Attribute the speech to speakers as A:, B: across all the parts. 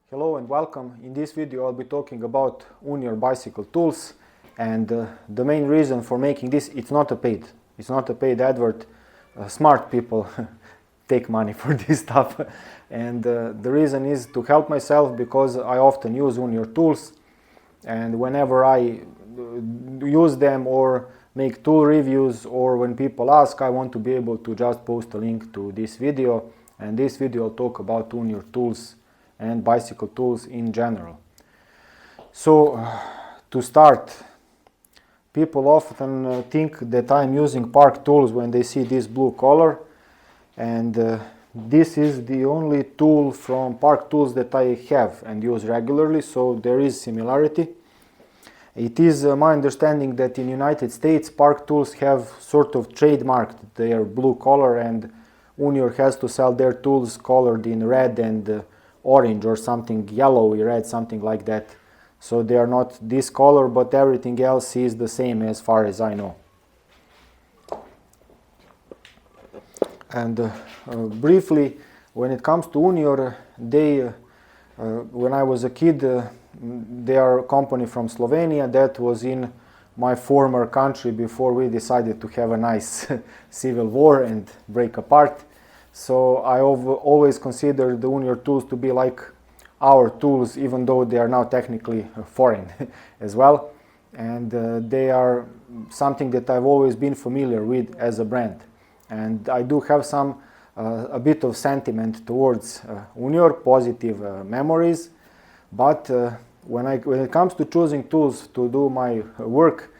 A: Hello and welcome. In this video I'll be talking about Unior bicycle tools, and the main reason for making this, it's not a paid advert. Smart people take money for this stuff, and the reason is to help myself because I often use Unior tools, and whenever I use them or make tool reviews, or when people ask, I want to be able to just post a link to this video, and this video will talk about Unior tools and bicycle tools in general. So to start, people often think that I'm using park tools when they see this blue color, and this is the only tool from park tools that I have and use regularly, so there is similarity. It is my understanding that in United States park tools have sort of trademarked their blue color, and Unior has to sell their tools colored in red and orange or something yellowy red, something like that. So they are not this color, but everything else is the same as far as I know. And briefly, when it comes to Unior, when I was a kid, they are a company from Slovenia that was in my former country before we decided to have a nice civil war and break apart. So I always considered the Unior tools to be like our tools, even though they are now technically foreign as well. And they are something that I've always been familiar with as a brand. And I do have a bit of sentiment towards Unior, positive memories. But when it comes to choosing tools to do my work,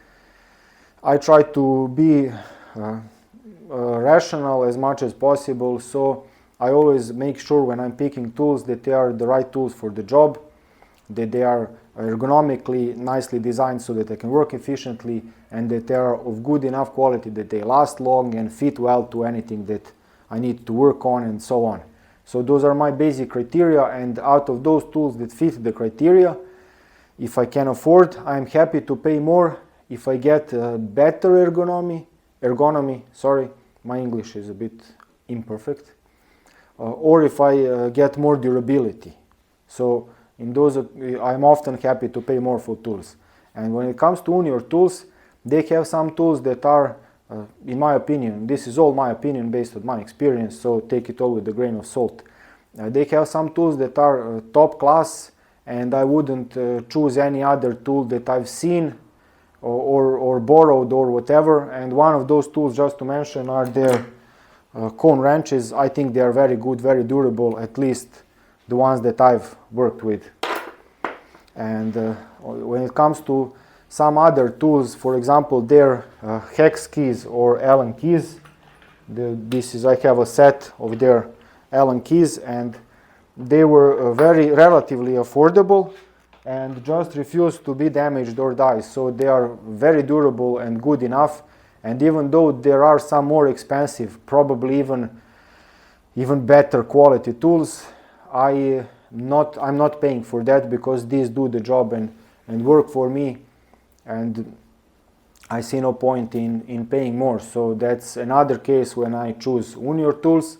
A: I try to be rational as much as possible, so I always make sure when I'm picking tools that they are the right tools for the job, that they are ergonomically nicely designed so that they can work efficiently, and that they are of good enough quality that they last long and fit well to anything that I need to work on, and so on. So those are my basic criteria, and out of those tools that fit the criteria, if I can afford, I'm happy to pay more if I get better ergonomy, sorry, my English is a bit imperfect, or if I get more durability. So in those, I'm often happy to pay more for tools. And when it comes to Unior tools, they have some tools that are, in my opinion, this is all my opinion based on my experience, so take it all with a grain of salt. They have some tools that are top class, and I wouldn't choose any other tool that I've seen or borrowed or whatever. And one of those tools, just to mention, are their cone wrenches. I think they are very good, very durable, at least the ones that I've worked with. And when it comes to some other tools, for example, their hex keys or Allen keys, I have a set of their Allen keys, and they were very relatively affordable and just refuse to be damaged or die. So they are very durable and good enough. And even though there are some more expensive, probably even better quality tools, I'm not paying for that, because these do the job and work for me, and I see no point in paying more. So that's another case when I choose Unior tools.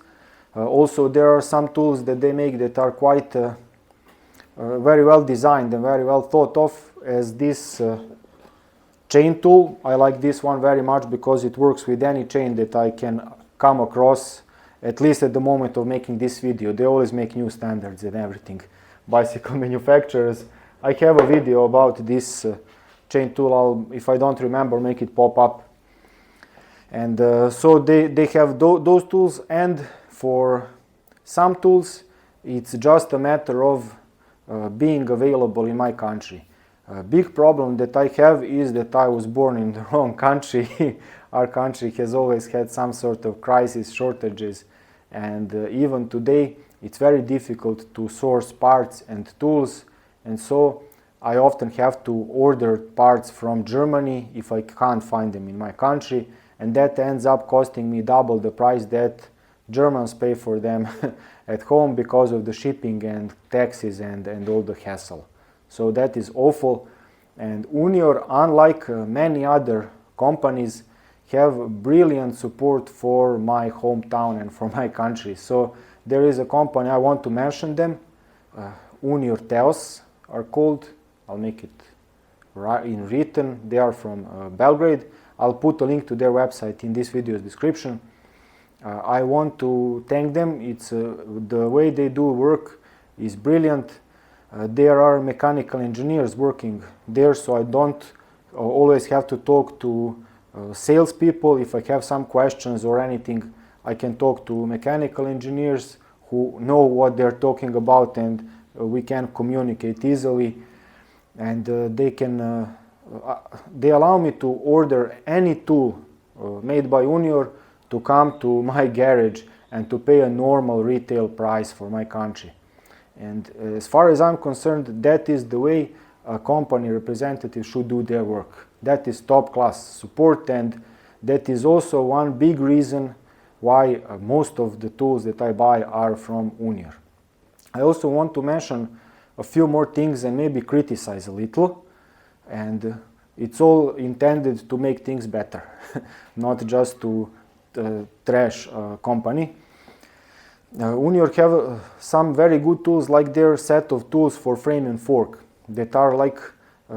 A: Also, there are some tools that they make that are quite very well designed and very well thought of, as this chain tool. I like this one very much because it works with any chain that I can come across, at least at the moment of making this video. They always make new standards and everything, bicycle manufacturers. I have a video about this chain tool. If I don't remember, make it pop up. And so they have those tools, and for some tools it's just a matter of being available in my country. A big problem that I have is that I was born in the wrong country. Our country has always had some sort of crisis, shortages, and even today it's very difficult to source parts and tools, and so I often have to order parts from Germany if I can't find them in my country, and that ends up costing me double the price that Germans pay for them at home because of the shipping and taxes and all the hassle. So that is awful. And Unior, unlike many other companies, have brilliant support for my hometown and for my country. So there is a company, I want to mention them, Unior Teos are called. I'll make it in written. They are from Belgrade. I'll put a link to their website in this video's description. I want to thank them. It's the way they do work is brilliant. There are mechanical engineers working there, so I don't always have to talk to salespeople. If I have some questions or anything, I can talk to mechanical engineers who know what they're talking about, and we can communicate easily. And they allow me to order any tool made by Unior to come to my garage and to pay a normal retail price for my country. And as far as I'm concerned, that is the way a company representative should do their work. That is top class support, and that is also one big reason why most of the tools that I buy are from Unior. I also want to mention a few more things and maybe criticize a little, and it's all intended to make things better, not just to trash a company. Unior have some very good tools, like their set of tools for frame and fork that are like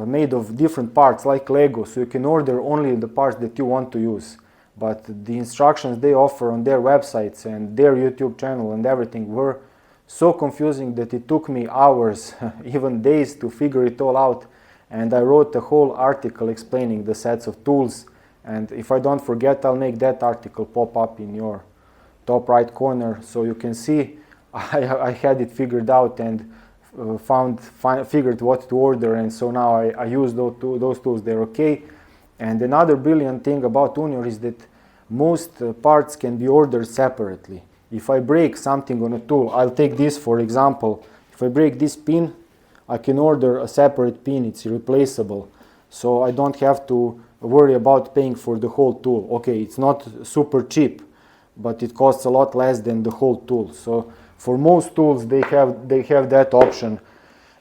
A: made of different parts, like Lego, so you can order only the parts that you want to use. But the instructions they offer on their websites and their YouTube channel and everything were so confusing that it took me hours, even days, to figure it all out. And I wrote a whole article explaining the sets of tools. And if I don't forget, I'll make that article pop up in your top right corner, so you can see I had it figured out and figured what to order, and so now I use those tools. They're okay. And another brilliant thing about Unior is that most parts can be ordered separately. If I break something on a tool, I'll take this for example. If I break this pin, I can order a separate pin. It's replaceable, so I don't have to worry about paying for the whole tool. Okay, it's not super cheap, but it costs a lot less than the whole tool. So for most tools they have that option,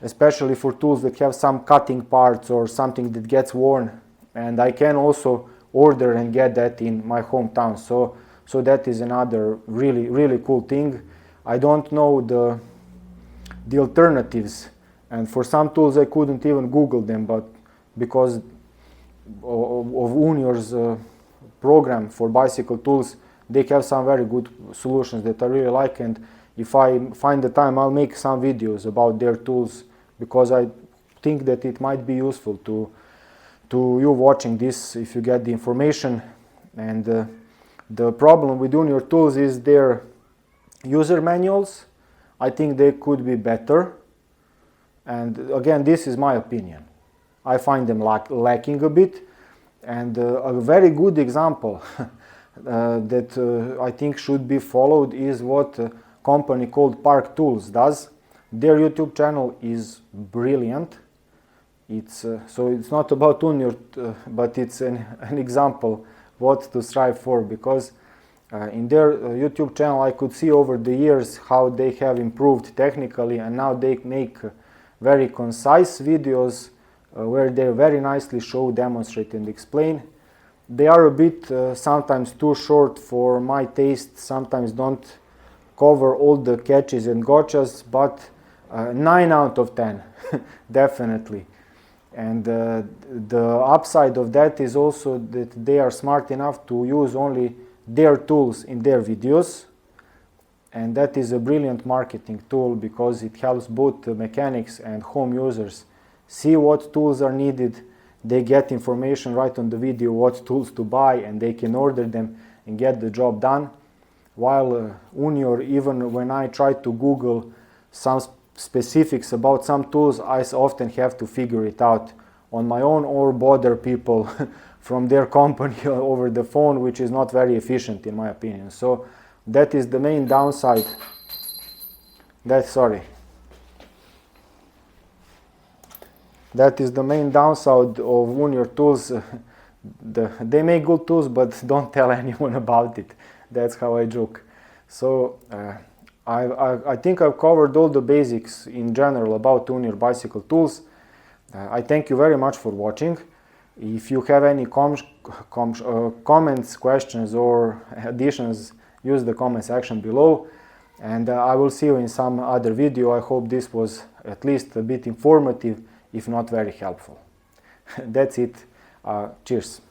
A: especially for tools that have some cutting parts or something that gets worn, and I can also order and get that in my hometown. So that is another really cool thing. I don't know the alternatives, and for some tools I couldn't even Google them, but because of Unior's program for bicycle tools, they have some very good solutions that I really like, and if I find the time, I'll make some videos about their tools, because I think that it might be useful to you watching this if you get the information. And the problem with Unior tools is their user manuals. I think they could be better, and again, this is my opinion. I find them lacking a bit, and a very good example that I think should be followed is what a company called Park Tools does. Their YouTube channel is brilliant. So it's not about Unior, but it's an example what to strive for, because in their YouTube channel I could see over the years how they have improved technically, and now they make very concise videos where they very nicely show, demonstrate and explain. They are a bit sometimes too short for my taste, sometimes don't cover all the catches and gotchas, but 9 out of 10 definitely. And the upside of that is also that they are smart enough to use only their tools in their videos, and that is a brilliant marketing tool, because it helps both the mechanics and home users see what tools are needed. They get information right on the video what tools to buy, and they can order them and get the job done. While Unior, even when I try to Google some specifics about some tools, I often have to figure it out on my own or bother people from their company over the phone, which is not very efficient in my opinion. So that is the main downside. That is the main downside of Unior tools. They make good tools, but don't tell anyone about it. That's how I joke. So I think I've covered all the basics in general about Unior bicycle tools. I thank you very much for watching. If you have any comments, questions or additions, use the comment section below, and I will see you in some other video. I hope this was at least a bit informative, if not very helpful. That's it. Cheers.